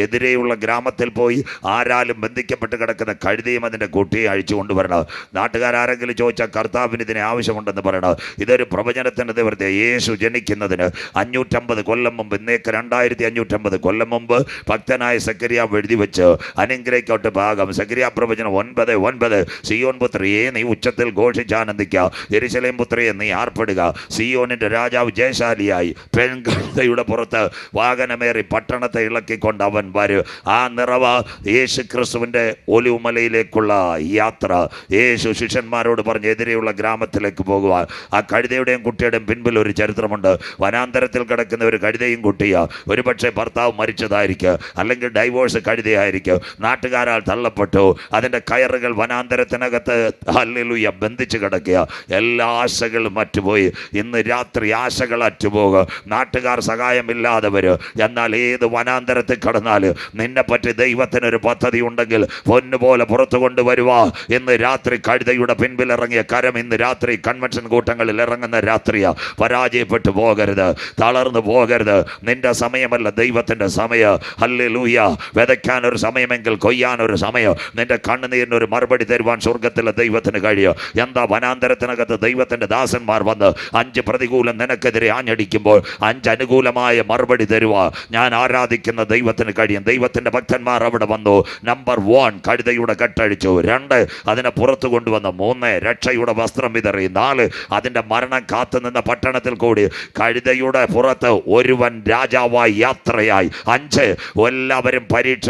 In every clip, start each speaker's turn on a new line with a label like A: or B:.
A: എതിരെയുള്ള ഗ്രാമത്തിൽ പോയി ആരാലും ബന്ധിക്കപ്പെട്ട് കിടക്കുന്ന കഴുതയും അതിൻ്റെ കുട്ടിയെ അഴിച്ചു കൊണ്ടുവരണം. നാട്ടുകാരെങ്കിലും ചോദിച്ചാൽ കർത്താവിന് ഇതിന് ആവശ്യമുണ്ടെന്ന് പറയണം. ഇതൊരു പ്രവചനത്തിൻ്റെ നിവൃത്തി. യേശു ജനിക്കുന്നതിന് 550 കൊല്ലം മുമ്പ്, ഇന്നേക്ക് 2550 കൊല്ലം മുമ്പ് ഭക്തനായ സക്കറിയാവ് എഴുതി വെച്ച് അനുഗ്രഹിക്കോട്ട് ഭാഗം. സക്കറിയ പ്രവചനം 9:9. സിയോൻ പുത്രിയെ നീ ഉച്ചത്തിൽ ഘോഷിച്ചാനന്ദിക്കുക, യെരൂശലേം പുത്രിയെ നീ ആർപ്പെടുക. സിയോനിൻ്റെ രാജാവ് ജയശാലിയായി പെൺകഴുതയുടെ പുറത്ത് വാഹനമേറി പട്ടണത്തെ ഇളക്കിക്കൊണ്ട് അവൻ വരും. ആ നിറവ യേശു ക്രിസ്തുവിൻ്റെ ഒലിവുമലയിലേക്കുള്ള യാത്ര. യേശു ശിഷ്യന്മാരോട് പറഞ്ഞ് എതിരെയുള്ള ഗ്രാമത്തിലേക്ക് പോകുവാൻ. ആ കഴുതയുടെയും കുട്ടിയുടെയും പിൻപിൽ ഒരു ചരിത്രമുണ്ട്. വനാന്തരത്തിൽ കിടക്കുന്ന ഒരു കഴുതയും കുട്ടിയാ. ഒരുപക്ഷെ ഭർത്താവ് മരിച്ചതായിരിക്കും, അല്ലെങ്കിൽ ഡൈവോഴ്സ് കഴുതയായിരിക്കും. നാട്ടുകാരാൽ തള്ളപ്പെട്ടു. അതിൻ്റെ കയറുകൾ വനാന്തരത്തിനകത്ത് ഹല്ലേലൂയ ബന്ധിച്ച് കിടക്കുക. എല്ലാ ആശകളും അറ്റുപോയി. ഇന്ന് രാത്രി ആശകൾ അറ്റുപോകും. നാട്ടുകാർ സഹായമില്ലാതെ വരും. എന്നാൽ ഏത് വനാന്തരത്തിൽ കടന്നാൽ നിന്നെപ്പറ്റി ദൈവത്തിനൊരു പദ്ധതി ഉണ്ടെങ്കിൽ പൊന്നുപോലെ പുറത്തു കൊണ്ടുവരുവാ. ഇന്ന് രാത്രി കഴുതയുടെ പിൻപിൽ ഇറങ്ങിയ കരം ഇന്ന് രാത്രി കൺവെൻഷൻ കൂട്ടങ്ങളിൽ ഇറങ്ങുന്ന രാത്രിയാ. പരാജയപ്പെട്ടു പോകരുത്, തളർന്നു പോകരുത്. നിന്റെ സമയമല്ല, ദൈവത്തിൻ്റെ സമയം. ഹല്ലേലൂയ. വിതയ്ക്കാനൊരു സമയമെങ്കിൽ കൊയ്യാനൊരു സമയം. നിന്റെ കണ്ണുനീരിനൊരു മറുപടി തരുവാൻ സ്വർഗത്തിലെ ദൈവത്തിന് കഴിയും. എന്താ വനാന്തരത്തിനകത്ത് ദൈവത്തിൻ്റെ ദാസന്മാർ വന്ന് 5 പ്രതികൂലം നിനക്കെതിരെ ആഞ്ഞടിക്കുമ്പോൾ 5 അനുകൂലമായ മറുപടി തരുവാ ഞാൻ ആരാധിക്കുന്ന ദൈവത്തിന് കഴിയും. ദൈവത്തിൻ്റെ ഭക്തന്മാർ അവിടെ വന്നു. നമ്പർ 1 കഴുതയുടെ കെട്ടഴിച്ചു. 2 അതിനെ പുറത്തു കൊണ്ടുവന്നു. 3 രക്ഷയുടെ വസ്ത്രം വിതറി. 4 അതിൻ്റെ മരണം കാത്തുനിന്ന പട്ടണത്തിൽ കൂടി കഴുതയുടെ പുറത്ത് ഒരുവൻ രാജാവായി യാത്രയായി. 5 എല്ലാവരും പരീക്ഷ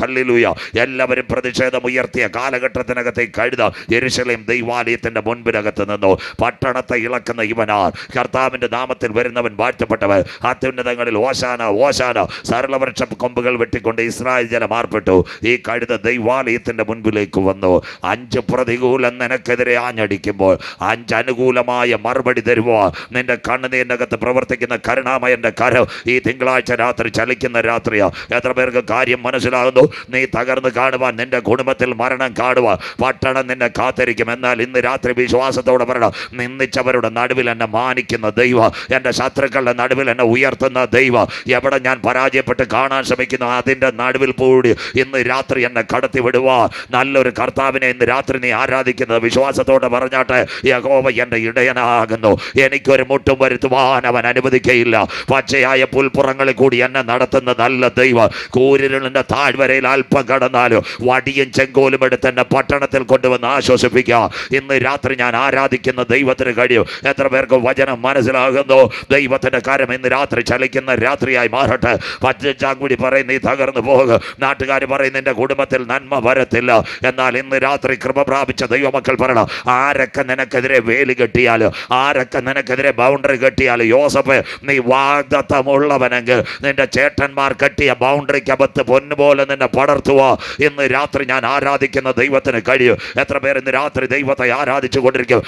A: ഹല്ലേലൂയ എല്ലാവരും പ്രതിഷേധമുയർത്തിയ കാലഘട്ടത്തിനകത്തെ കഴുത യെരൂശലേം ദൈവാലയത്തിൻ്റെ മുൻപിനകത്ത് നിന്നു. പട്ടണത്തെ ഇളക്കുന്ന ഇവനാർ, കർത്താവിൻ്റെ നാമത്തിൽ വരുന്നവൻ വാഴ്ത്തപ്പെട്ടവൻ. അത്യുന്നതങ്ങളിൽ ഓശാന ഓശാന. സരളവൃക്ഷ കൊമ്പുകൾ വെട്ടിക്കൊണ്ട് ഇസ്രായേൽ ജനം ആർപ്പെട്ടു. ഈ കഴുത ദൈവാലയത്തിൻ്റെ മുൻപിലേക്ക് വന്നു. 5 പ്രതികൂലം നിനക്കെതിരെ ആഞ്ഞടിക്കുമ്പോൾ 5 അനുകൂലമായ മറുപടി തരുമോ? നിന്റെ കണ്ണുനീരിനകത്ത് പ്രവർത്തിക്കുന്ന കരുണാമയൻ്റെ കരം ഈ തിങ്കളാഴ്ച രാത്രി ചലിക്കുന്ന രാത്രിയാ. എത്ര പേർക്ക് കാര്യം മനസ്സിലാകുന്നു? നീ തകർന്ന് കാണുവാൻ, നിന്റെ കുടുംബത്തിൽ മരണം കാണുവാൻ പട്ടണം നിന്നെ കാത്തിരിക്കും. എന്നാൽ ഇന്ന് രാത്രി വിശ്വാസത്തോടെ പറയണം, നിന്ദിച്ചവരുടെ നടുവിൽ എന്നെ മാനിക്കുന്ന ദൈവ, എൻ്റെ ശത്രുക്കളുടെ നടുവിൽ എന്നെ ഉയർത്തുന്ന ദൈവ, എവിടെ ഞാൻ പരാജയപ്പെട്ട് കാണാൻ ശ്രമിക്കുന്നു അതിൻ്റെ നടുവിൽ കൂടി ഇന്ന് രാത്രി എന്നെ കടത്തി വിടുവാ. നല്ലൊരു കർത്താവിനെ ഇന്ന് രാത്രി നീ ആരാധിക്കുന്നത് വിശ്വാസത്തോടെ പറഞ്ഞാട്ടെ. യഹോവ എൻ്റെ ഇടയനാകുന്നു, എനിക്കൊരു മുട്ടും വരുത്തുവാൻ അവൻ അനുവദിക്കയില്ല. പച്ചയായ പുൽപ്പുറങ്ങളിൽ കൂടി എന്നെ നടത്തുന്ന നല്ല ദൈവ. കൂരിരുളിൻ്റെ താഴ്വരയിൽ അല്പം കടന്നാലും വടിയും ചെങ്കോലും എടുത്ത് എന്നെ പട്ടണത്തിൽ കൊണ്ടുവന്ന് ആശ്വസിപ്പിക്കുക. ഇന്ന് രാത്രി ഞാൻ ആരാധിക്കുന്ന ദൈവത്തിന് കഴിയും. എത്ര പേർക്ക് വചനം മനസ്സിലാകുന്നു? ദൈവത്തിൻ്റെ കരം ഇന്ന് രാത്രി ചലിക്കുന്ന രാത്രിയായി മാറട്ടെ. പച്ചാങ്കുടി പറയും നീ തകർന്നു പോകുക. നാട്ടുകാർ പറയും നിന്റെ കുടുംബത്തിൽ നന്മ വരത്തില്ല. എന്നാൽ ഇന്ന് രാത്രി കൃപ പ്രാപിച്ച ദൈവമക്കൾ പറയണം, ആരൊക്കെ നിനക്കെതിരെ വേലി കെട്ടിയാലും, ആരൊക്കെ നിനക്കെതിരെ ബൗണ്ടറി കെട്ടിയാലും, യോസഫ് നീ വാഗ്ദത്തമുള്ളവനെങ്കിൽ നിന്റെ ചേട്ടന്മാർ കെട്ടിയ ബൗണ്ടറിക്കകത്ത് പൊന്നുപോലെ നിന്നെ പടർത്തുക. ഇന്ന് രാത്രി ഞാൻ ആരാധിക്കുന്ന ദൈവത്തിന് കഴിയും. എത്ര പേർ ഇന്ന് രാത്രി ദൈവത്തെ ആരാധിച്ചു കൊണ്ടിരിക്കും?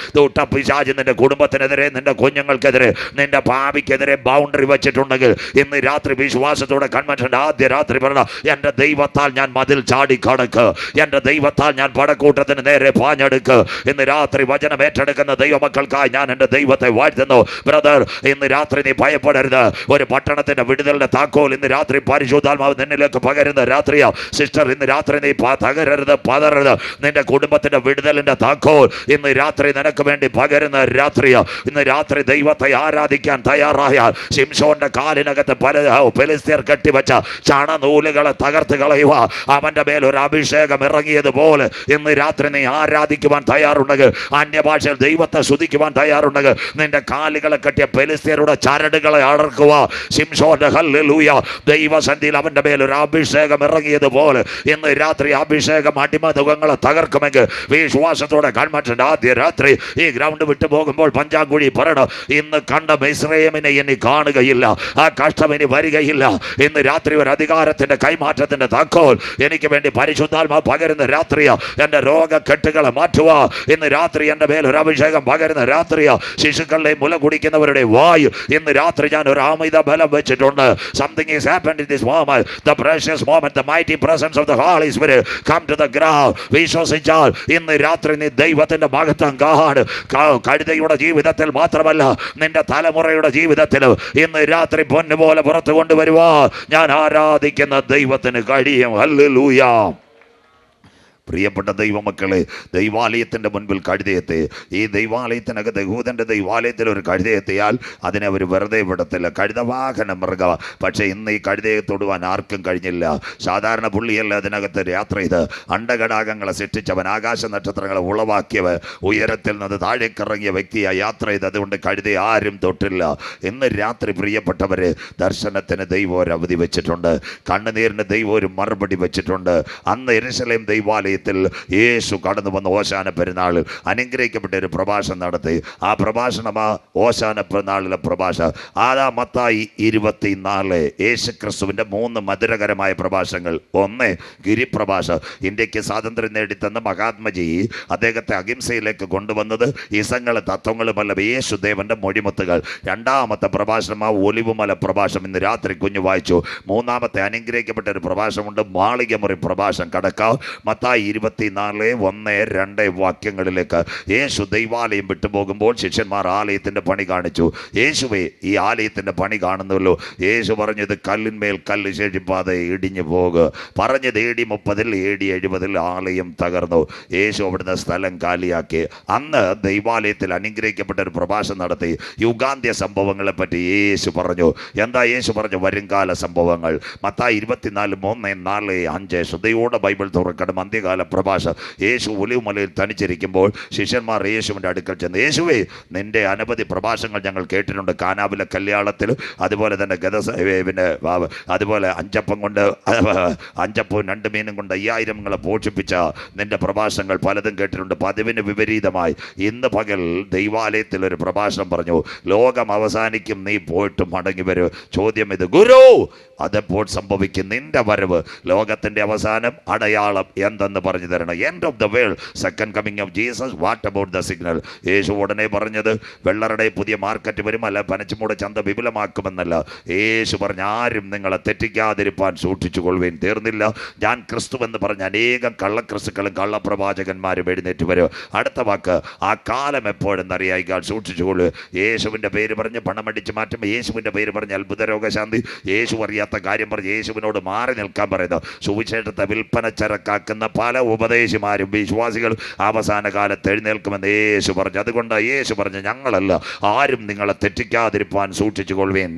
A: പിശാച് നിന്റെ കുടുംബത്തിനെതിരെ, നിന്റെ കുഞ്ഞുങ്ങൾക്കെതിരെ, നിന്റെ ഭാവിക്കെതിരെ ബൗണ്ടറി വെച്ചിട്ടുണ്ടെങ്കിൽ ഇന്ന് രാത്രി വിശ്വാസത്തോടെ കൺവെൻഷൻ്റെ ആദ്യ രാത്രി പറയണം, എൻ്റെ ദൈവത്താൽ ഞാൻ മതിൽ ചാടി കടക്ക്, എൻ്റെ ദൈവത്താൽ ഞാൻ പടക്കൂട്ടത്തിന് നേരെ പാഞ്ഞെടുക്ക്. ഇന്ന് രാത്രി വചനം ഏറ്റെടുക്കുന്ന ദൈവമക്കൾക്കായി ഞാൻ എൻ്റെ ദൈവത്തെ വാഴ്ത്തുന്നു. ബ്രദർ, ഇന്ന് രാത്രി നീ ഭയപ്പെടരുത്. ഒരു പട്ടണത്തിൻ്റെ വിടുതലിൻ്റെ താക്കോൽ ഇന്ന് രാത്രി പരിശുദ്ധാത്മാവ് നിന്നിലേക്ക് പകരുന്ന രാത്രിയാ. സിസ്റ്റർ, ഇന്ന് രാത്രി നീ തകരരുത്, പതറരുത്. നിന്റെ കുടുംബത്തിൻ്റെ വിടുതലിൻ്റെ താക്കോൽ ഇന്ന് രാത്രി നിനക്ക് വേണ്ടി പകരുന്ന രാത്രിയാ. ഇന്ന് രാത്രി ദൈവത്തെ ആരാധിക്കാൻ തയ്യാറായാൽ ശിംശോന്റെ കാലിനകത്ത് ഫെലിസ്ത്യർ കെട്ടിവെച്ച ചണനൂലുകളെ തകർത്ത് കളയുക. അവൻ്റെ മേൽ ഒരു അഭിഷേകം ഇറങ്ങിയതുപോലെ ഇന്ന് രാത്രി നീ ആരാധിക്കുവാൻ തയ്യാറുണ്ടെങ്കിൽ, അന്യഭാഷയിൽ ദൈവത്തെ സ്തുതിക്കുവാൻ തയ്യാറുണ്ടെങ്കിൽ, നിന്റെ കാലുകളെ കെട്ടിയ ഫെലിസ്ത്യരുടെ ചരടുകളെ അടർക്കുക. ശിംശോന്റെ ഹല്ലേലൂയ ദൈവസന്നിധിയിൽ അവൻ്റെ മേൽ ഒരു അഭിഷേകം ഇറങ്ങിയതുപോലെ ഇന്ന് രാത്രി അഭിഷേകം അടിമതുകങ്ങളെ തകർക്കുമെങ്കിൽ വിശ്വാസത്തോടെ കൺവെൻഷൻ്റെ ആദ്യ രാത്രി ഈ ഗ്രൗണ്ട് വിട്ടു പോകുമ്പോൾ പഞ്ചാങ്കുഴി പറയണം, ഇന്ന് കണ്ട മിസ്രയീമിനെ ഇനി കാണുകയില്ല, ആ കഷ്ടം ഇനി വരികയില്ല. ഇന്ന് രാത്രി ഒരു അധികാരത്തിൻ്റെ കൈമാറ്റത്തിൻ്റെ താക്കോൽ എനിക്ക് വേണ്ടി പരിശുദ്ധാത്മാവ് പകരുന്ന രാത്രിയാ. എൻ്റെ രോഗക്കെട്ടുകളെ മാറ്റുക. ഇന്ന് രാത്രി എൻ്റെ മേൽ ഒരു അഭിഷേകം പകരുന്ന രാത്രിയാ. ശിശുക്കളുടെ മുല കുടിക്കുന്നവരുടെ വായു ഇന്ന് രാത്രി ഞാൻ ഒരു അമിത ബലം വെച്ചിട്ടുണ്ട്. Something is happened in this moment. The precious moment, the mighty presence of the Holy Spirit come to the ground. വിശ്വസിച്ചാൽ ഇന്ന് രാത്രി നീ ദൈവത്തിൻ്റെ മഹത്വം കാണും. കഴുതയുടെ ജീവിതത്തിൽ മാത്രമല്ല, നിന്റെ തലമുറയുടെ ജീവിതത്തിൽ ഇന്ന് രാത്രി പൊന്നുപോലെ പുറത്തു കൊണ്ടുവരുവാ ഞാൻ ഞാൻ ആരാധിക്കുന്ന ദൈവത്തിന് കഴിയും. ഹല്ലേലൂയ. പ്രിയപ്പെട്ട ദൈവമക്കളെ, ദൈവാലയത്തിൻ്റെ മുൻപിൽ കഴുതയെത്തി. ഈ ദൈവാലയത്തിനകത്ത് യഹൂദൻ്റെ ദൈവാലയത്തിൽ ഒരു കഴുതയെത്തിയാൽ അതിനെ അവർ വെറുതെ വിടത്തില്ല. കഴുതവാഹന മൃഗ. പക്ഷേ ഇന്ന് ഈ കഴുതയെ തൊടുവാൻ ആർക്കും കഴിഞ്ഞില്ല. സാധാരണ പുള്ളിയല്ല അതിനകത്ത് യാത്ര ചെയ്ത് അണ്ടഘടാകങ്ങളെ സൃഷ്ടിച്ചവൻ, ആകാശ നക്ഷത്രങ്ങളെ ഉളവാക്കിയവൻ, ഉയരത്തിൽ നിന്ന് താഴേക്കിറങ്ങിയ വ്യക്തിയായി യാത്ര ചെയ്ത്. അതുകൊണ്ട് കഴുതയെ ആരും തൊട്ടില്ല. ഇന്ന് രാത്രി പ്രിയപ്പെട്ടവരെ, ദർശനത്തിന് ദൈവം ഒരു അവധി വെച്ചിട്ടുണ്ട്. കണ്ണുനീരിന് ദൈവം ഒരു മറുപടി വെച്ചിട്ടുണ്ട്. അന്ന് യെരൂശലേം ദൈവാലയം യേശു കടന്നു വന്ന ഓശാന പെരുന്നാളിൽ അനുഗ്രഹിക്കപ്പെട്ട ഒരു പ്രഭാഷണം നടത്തി. ആ പ്രഭാഷണമാ ഓശാന പെരുന്നാളിലെ പ്രഭാഷണം. ആദാ മത്തായി 24 യേശു ക്രിസ്തുവിൻ്റെ 3 മധുരകരമായ പ്രഭാഷണങ്ങൾ. ഒന്ന്, ഗിരിപ്രഭാഷണം. ഇന്ത്യക്ക് സ്വാതന്ത്ര്യം നേടിത്തന്ന മഹാത്മജി അദ്ദേഹത്തെ അഹിംസയിലേക്ക് കൊണ്ടുവന്നത് ഇസങ്ങളും തത്വങ്ങളുമല്ല, യേശുദേവന്റെ മൊഴിമുത്തുകൾ. രണ്ടാമത്തെ പ്രഭാഷണമാ ഒലിവുമല പ്രഭാഷണം. ഇന്ന് രാത്രി കുഞ്ഞു വായിച്ചു. മൂന്നാമത്തെ അനുഗ്രഹിക്കപ്പെട്ട ഒരു പ്രഭാഷണമുണ്ട്, മാളികമുറി പ്രഭാഷണം. കടക്കാം മത്തായി 24 1, 2 വാക്യങ്ങളിലേക്ക്. യേശു ദൈവാലയം വിട്ടുപോകുമ്പോൾ ശിഷ്യന്മാർ ആലയത്തിൻ്റെ പണി കാണിച്ചു. യേശുവേ, ഈ ആലയത്തിൻ്റെ പണി കാണുന്നുവല്ലോ. യേശു പറഞ്ഞത് കല്ലിന്മേൽ കല്ല് ശേഷിപ്പാതെ ഇടിഞ്ഞു പോകുക. പറഞ്ഞത് AD 30 AD 70 ആലയം തകർന്നു. യേശു അവിടുന്ന് സ്ഥലം കാലിയാക്കി. അന്ന് ദൈവാലയത്തിൽ അനുഗ്രഹിക്കപ്പെട്ട ഒരു പ്രഭാഷണം നടത്തി. യുഗാന്ത്യ സംഭവങ്ങളെ പറ്റി യേശു പറഞ്ഞു. എന്താ യേശു പറഞ്ഞു? വരുംകാല സംഭവങ്ങൾ. മത്തായി 24 3, 4, 5. ശ്രദ്ധയോടെ ബൈബിൾ തുറക്കണം. അന്ത്യകാല പ്രഭാഷണം. യേശു ഒലിവുമലയിൽ തനിച്ചിരിക്കുമ്പോൾ ശിഷ്യന്മാർ യേശുവിൻ്റെ അടുക്കൽ ചെന്ന്, യേശുവേ, നിന്റെ അനവധി പ്രഭാഷണങ്ങൾ ഞങ്ങൾ കേട്ടിട്ടുണ്ട്. കാനാവിലെ കല്യാണത്തിലും അതുപോലെ തന്നെ പിന്നെ അതുപോലെ അഞ്ചപ്പവും 2 മീനും കൊണ്ട് 5000 പോഷിപ്പിച്ച നിന്റെ പ്രഭാഷണങ്ങൾ പലതും കേട്ടിട്ടുണ്ട്. പതിവിന് വിപരീതമായി ഇന്ന് പകൽ ദൈവാലയത്തിൽ ഒരു പ്രഭാഷണം പറഞ്ഞു. ലോകം അവസാനിക്കും, നീ പോയിട്ട് മടങ്ങി വരൂ. ചോദ്യം ഇത്, ഗുരു, അതെപ്പോൾ സംഭവിക്കും? നിന്റെ വരവ്, ലോകത്തിൻ്റെ അവസാനം, അടയാളം എന്തെന്ന് പറഞ്ഞു തരണം. End of the world, second coming of Jesus, what about the signal? യേശു ഉടനെ പറഞ്ഞത് വെള്ളറുടെ പുതിയ മാർക്കറ്റ് വരും, അല്ല പനച്ചുമൂടെ ചന്ത വിപുലമാക്കുമെന്നല്ല. യേശു പറഞ്ഞ, ആരും നിങ്ങളെ തെറ്റിക്കാതിരിപ്പാൻ സൂക്ഷിച്ചുകൊള്ളുവേൻ. തീർന്നില്ല. ഞാൻ ക്രിസ്തു എന്ന് പറഞ്ഞ അനേകം കള്ളക്രിസ്തുക്കളും കള്ളപ്രവാചകന്മാരും എഴുന്നേറ്റ് വരും. അടുത്ത വാക്ക്, ആ കാലം എപ്പോഴെന്നറിയായിക്കാൾ സൂക്ഷിച്ചുകൊള്ളു. യേശുവിൻ്റെ പേര് പറഞ്ഞ് പണമടിച്ച് മാറ്റും. യേശുവിൻ്റെ പേര് പറഞ്ഞ് അത്ഭുത രോഗശാന്തി. യേശു അറിയാത്ത കാര്യം പറഞ്ഞ് യേശുവിനോട് മാറി നിൽക്കാൻ പറയുന്നു. സുവിശേഷത്തെ വിൽപ്പന ചരക്കാക്കുന്ന പല ഉപദേശിമാരും വിശ്വാസികൾ അവസാന കാലത്ത് എഴുന്നേൽക്കുമെന്ന് യേശു പറഞ്ഞു. അതുകൊണ്ട് യേശു പറഞ്ഞു, ഞങ്ങളല്ല, ആരും നിങ്ങളെ തെറ്റിക്കാതിരിപ്പാൻ സൂക്ഷിച്ചുകൊള്ളുവേൻ.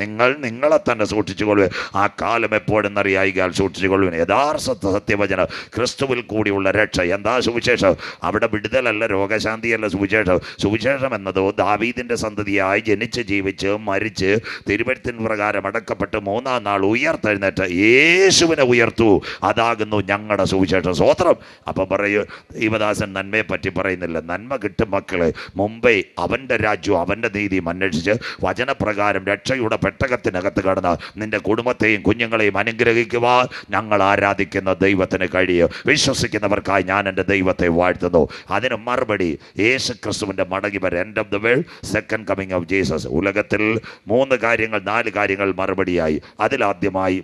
A: നിങ്ങളെ തന്നെ സൂക്ഷിച്ചുകൊള്ളുവേൻ. ആ കാലം എപ്പോഴെന്നറിയായികാൽ സൂക്ഷിച്ചുകൊള്ളുവേൻ. യഥാർത്ഥ സത്യവചനം, ക്രിസ്തുവിൽ കൂടിയുള്ള രക്ഷ. എന്താ സുവിശേഷം? അവിടെ വിടുതലല്ല, രോഗശാന്തിയല്ല സുവിശേഷം. സുവിശേഷം എന്നതോ ദാവീദിൻ്റെ സന്തതിയായി ജനിച്ച് ജീവിച്ച് മരിച്ച് തിരുവഴുത്തിൻ പ്രകാരം അടക്കപ്പെട്ട് 3-ാം നാൾ ഉയർത്തെഴുന്നേറ്റ് യേശുവിനെ ഉയർത്തു. അതാകുന്നു ഞങ്ങളുടെ സുവിശേഷം. സ്വോത്രം. അപ്പം പറയൂ, ദൈവദാസൻ നന്മയെ പറ്റി പറയുന്നില്ല. നന്മ കിട്ടും മക്കളെ. മുമ്പേ അവൻ്റെ രാജ്യവും അവൻ്റെ നീതിയും അന്വേഷിച്ച് വചനപ്രകാരം രക്ഷയുടെ പെട്ടകത്തിനകത്ത് കടന്ന് നിന്റെ കുടുംബത്തെയും കുഞ്ഞുങ്ങളെയും അനുഗ്രഹിക്കുവാൻ ഞങ്ങൾ ആരാധിക്കുന്ന ദൈവത്തിന് കഴിയും. വിശ്വസിക്കുന്നവർക്കായി ഞാൻ എൻ്റെ ദൈവത്തെ വാഴ്ത്തുന്നു. അതിന് മറുപടി യേശു ക്രിസ്തുവിൻ്റെ മടങ്ങി വരവ്, end of the world, second coming of Jesus. ഉലകത്തിൽ 4 കാര്യങ്ങൾ മറുപടിയായി. അതിലാദ്യമായി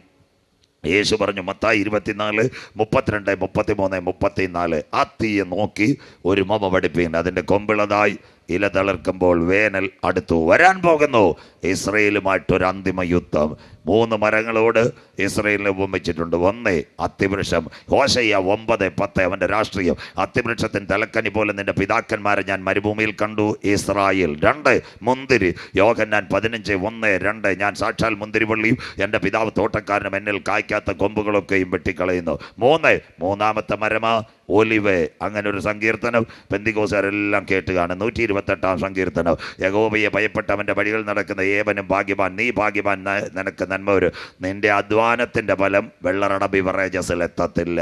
A: യേശു പറഞ്ഞു, മത്തായി 24 32 33 34, ആ തീയെ നോക്കി ഒരു മമ പഠിപ്പീൻ, അതിൻ്റെ കൊമ്പിളതായി ഇല തളിർക്കുമ്പോൾ വേനൽ അടുത്തു. വരാൻ പോകുന്നു ഇസ്രയേലുമായിട്ടൊരു അന്തിമ യുദ്ധം. 3 മരങ്ങളോട് ഇസ്രയേലിനെ ഉപമിച്ചിട്ടുണ്ട്. 1 അത്തിവൃക്ഷം. ഹോശയ്യ 9:10 അവൻ്റെ രാഷ്ട്രീയം. അത്തിവൃക്ഷത്തിന് തലക്കനി പോലെ നിന്റെ പിതാക്കന്മാരെ ഞാൻ മരുഭൂമിയിൽ കണ്ടു, ഇസ്രായേൽ. 2 മുന്തിരി. യോഹന്നാൻ 15:1-2 ഞാൻ സാക്ഷാൽ മുന്തിരിവള്ളിയും എൻ്റെ പിതാവ് തോട്ടക്കാരനും എന്നിൽ കായ്ക്കാത്ത കൊമ്പുകളൊക്കെയും വെട്ടിക്കളയുന്നു. 3 മൂന്നാമത്തെ മരമാ ഒലിവ്. അങ്ങനെ ഒരു സങ്കീർത്തനം പെന്തിക്കോസുകാരെല്ലാം കേട്ട് കാണും. 128-ാം സങ്കീർത്തനം. യഹോവയെ ഭയപ്പെട്ടവൻ്റെ വഴികൾ നടക്കുന്ന ഏവനും ഭാഗ്യവാൻ. നീ ഭാഗ്യവാൻ, നിനക്ക് നന്മ വരും. നിന്റെ അധ്വാനത്തിൻ്റെ ഫലം വെള്ളറട ബിവറേജസിൽ എത്തത്തില്ല.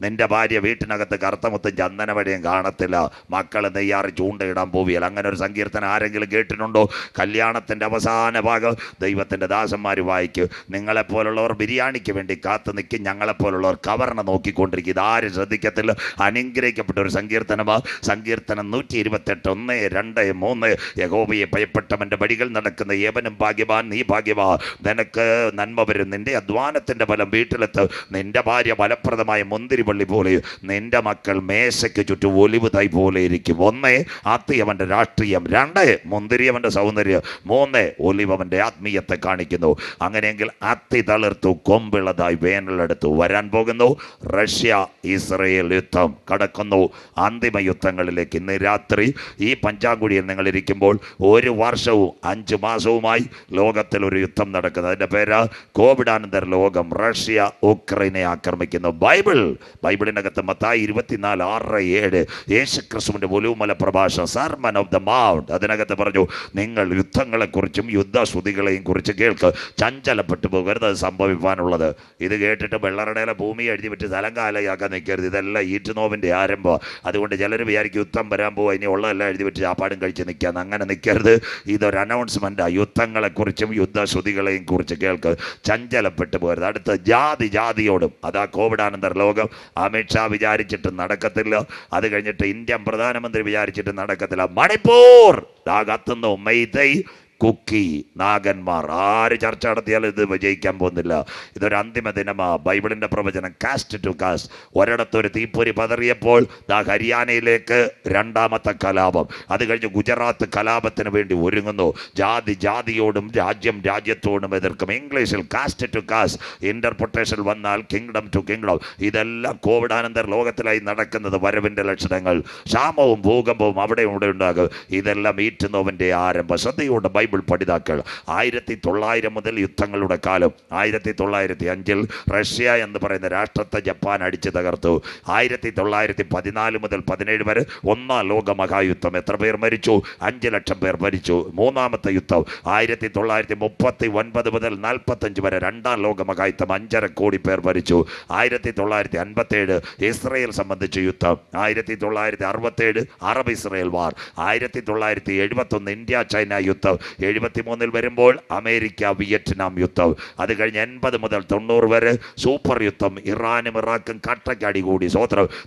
A: നിന്റെ ഭാര്യ വീട്ടിനകത്ത് കറുത്തമുത്തും ചന്ദന വഴിയും കാണത്തില്ല. മക്കൾ നെയ്യാറി ചൂണ്ടയിടാൻ പോവിയാൽ. അങ്ങനെ ഒരു സങ്കീർത്തനം ആരെങ്കിലും കേട്ടിട്ടുണ്ടോ? കല്യാണത്തിൻ്റെ അവസാന ഭാഗം ദൈവത്തിൻ്റെ ദാസന്മാർ വായിക്കും. നിങ്ങളെപ്പോലുള്ളവർ ബിരിയാണിക്ക് വേണ്ടി കാത്തു നിൽക്കും, ഞങ്ങളെപ്പോലുള്ളവർ കവർണ നോക്കിക്കൊണ്ടിരിക്കും. ഇതാരും ശ്രദ്ധിക്കത്തില്ല. അനുഗ്രഹിക്കപ്പെട്ട ഒരു സങ്കീർത്തനമാണ്. സങ്കീർത്തനം 128 1, 2, 3. യഹോവയെ ഭയപ്പെട്ടവന്റെ വഴികൾ നടക്കുന്ന ഏവനും ഭാഗ്യവാൻ, നീ ഭാഗ്യവാൻ. നിനക്ക് നന്മ വരും, നിന്റെ അധ്വാനത്തിന്റെ ഫലം വീട്ടിലെത്ത്. നിന്റെ ഭാര്യ ഫലപ്രദമായ മുന്തിരിവള്ളി പോലെ, നിന്റെ മക്കൾ മേശയ്ക്ക് ചുറ്റും ഒലിവ് തൈ പോലെ ഇരിക്കും. 1, അത്തി അവന്റെ രാഷ്ട്രീയം. 2, മുന്തിരി അവന്റെ സൗന്ദര്യം. 3, ഒലിവ് അവന്റെ ആത്മീയത്തെ കാണിക്കുന്നു. അങ്ങനെയെങ്കിൽ അത്തി തളിർത്തു, കൊമ്പിളതായി വേനലെടുത്തു. വരാൻ പോകുന്നു റഷ്യ ഇസ്രയേൽ യുദ്ധം കടക്കുന്നു അന്തിമ യുദ്ധങ്ങളിലേക്ക്. ഇന്ന് രാത്രി ഈ പഞ്ചാങ്കുഴിയിൽ നിങ്ങൾ ഇരിക്കുമ്പോൾ 1 വർഷവും 5 മാസവുമായി ലോകത്തിൽ ഒരു യുദ്ധം നടക്കുന്നത്. അതിൻ്റെ പേര് കോവിഡാനന്തര ലോകം. റഷ്യ ഉക്രൈനെ ആക്രമിക്കുന്നു. ബൈബിളിനകത്ത് മത്തായി 24, 6, 7 യേശുക്രിസ്തുവിൻ്റെ ഒലിവുമല പ്രഭാഷണം, സർമൺ ഓഫ് ദ മൗണ്ട്, അതിനകത്ത് പറഞ്ഞു, നിങ്ങൾ യുദ്ധങ്ങളെക്കുറിച്ചും യുദ്ധശ്രുതികളെയും കുറിച്ച് കേൾക്ക്, ചഞ്ചലപ്പെട്ടു പോകരുത്, അത് സംഭവിക്കാനുള്ളത്. ഇത് കേട്ടിട്ട് വെള്ളറടയിലെ ഭൂമി എഴുതി വിട്ട് തലങ്കാലയാക്കാൻ നിൽക്കരുത്. ഇതെല്ലാം ഈറ്റുനോവിൻ്റെ ആരംഭം. അതുകൊണ്ട് ചിലർ വിചാരിക്കും യുദ്ധം വരാൻ പോവുക, ഇനി ഉള്ളതെല്ലാം എഴുതി വിട്ട് ചാപ്പാടും കഴിച്ച് നിൽക്കുക. അങ്ങനെ നിൽക്കരുത്. ഇതൊരു അനൗൺസ്മെൻറ്റാണ്. യുദ്ധങ്ങളെക്കുറിച്ചും യുദ്ധശ്രുതികളെയും കുറിച്ച് കേൾക്ക്, ചഞ്ചലപ്പെട്ടു പോകരുത്. അടുത്ത ജാതിയോടും. അതാ കോവിഡാനന്തര ലോകം. അമിത്ഷാ വിചാരിച്ചിട്ട് നടക്കത്തില്ല. അത് കഴിഞ്ഞിട്ട് ഇന്ത്യൻ പ്രധാനമന്ത്രി വിചാരിച്ചിട്ട് നടക്കത്തില്ല. മണിപ്പൂർ കത്തുന്നു. മെയ്തൈ, കുക്കി, നാഗന്മാർ, ആര് ചർച്ച നടത്തിയാലും ഇത് വിജയിക്കാൻ പോകുന്നില്ല. ഇതൊരു അന്തിമ ദിനമാണ്. ബൈബിളിൻ്റെ പ്രവചനം കാസ്റ്റ് ടു കാസ്റ്റ്. ഒരിടത്തൊരു തീപ്പൊരി പതറിയപ്പോൾ ഹരിയാനയിലേക്ക് 2ാമത്തെ കലാപം. അത് കഴിഞ്ഞ് ഗുജറാത്ത് കലാപത്തിന് വേണ്ടി ഒരുങ്ങുന്നു. ജാതിയോടും രാജ്യത്തോടും എതിർക്കും. ഇംഗ്ലീഷിൽ കാസ്റ്റ് ടു കാസ്റ്റ്, ഇന്റർപ്രിട്ടേഷൻ വന്നാൽ കിങ്ഡം ടു കിങ്ഡം. ഇതെല്ലാം കോവിഡാനന്തര ലോകത്തിലായി നടക്കുന്നത് വരവിൻ്റെ ലക്ഷണങ്ങൾ. ക്ഷാമവും ഭൂകമ്പവും അവിടെ ഉണ്ടാകും. ഇതെല്ലാം ഈറ്റുനോവിൻ്റെ ആരംഭം. ശ്രദ്ധയോടെ ബൈബിൾ പഠിതാക്കൾ. 1900 മുതൽ യുദ്ധങ്ങളുടെ കാലം. 1905 റഷ്യ എന്ന് പറയുന്ന രാഷ്ട്രത്തെ ജപ്പാൻ അടിച്ചു തകർത്തു. 1914 മുതൽ 17 വരെ 1ാം ലോക മഹായുദ്ധം. എത്ര പേർ മരിച്ചു? 5 ലക്ഷം പേർ മരിച്ചു. 3ാമത്തെ യുദ്ധം 1939 മുതൽ 45 വരെ 2ാം ലോക മഹായുദ്ധം. 5.5 കോടി പേർ മരിച്ചു. 1957 ഇസ്രയേൽ സംബന്ധിച്ച യുദ്ധം. 1967 അറബ് ഇസ്രയേൽ വാർ. 1971 ഇന്ത്യ ചൈന യുദ്ധം. 73 വരുമ്പോൾ അമേരിക്ക വിയറ്റ്നാം യുദ്ധം. അത് കഴിഞ്ഞ് 80 മുതൽ 90 വരെ സൂപ്പർ യുദ്ധം. ഇറാനും ഇറാഖും കട്ടക്കടി കൂടി.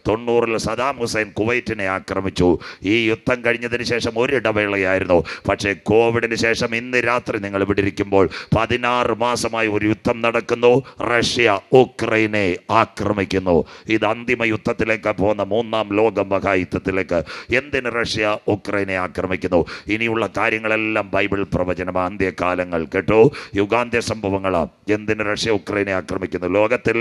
A: 90 സദാം ഹുസൈൻ കുവൈറ്റിനെ ആക്രമിച്ചു. ഈ യുദ്ധം കഴിഞ്ഞതിന് ശേഷം ഒരിടവേളയായിരുന്നു. പക്ഷേ കോവിഡിന് ശേഷം ഇന്ന് രാത്രി നിങ്ങൾ ഇവിടെ ഇരിക്കുമ്പോൾ 16 മാസമായി ഒരു യുദ്ധം നടക്കുന്നു. റഷ്യ ഉക്രൈനെ ആക്രമിക്കുന്നു. ഇത് അന്തിമ യുദ്ധത്തിലേക്ക് പോകുന്ന 3ാം ലോക മഹായുദ്ധത്തിലേക്ക്. എന്തിന് റഷ്യ ഉക്രൈനെ ആക്രമിക്കുന്നു? ഇനിയുള്ള കാര്യങ്ങളെല്ലാം ബൈബിൾ പ്രവചനം. അന്ത്യകാലങ്ങൾ കേട്ടോ, യുഗാന്ത്യ സംഭവങ്ങളാണ്. എന്തിന് റഷ്യ ഉക്രൈനെ ആക്രമിക്കുന്നു? ലോകത്തിൽ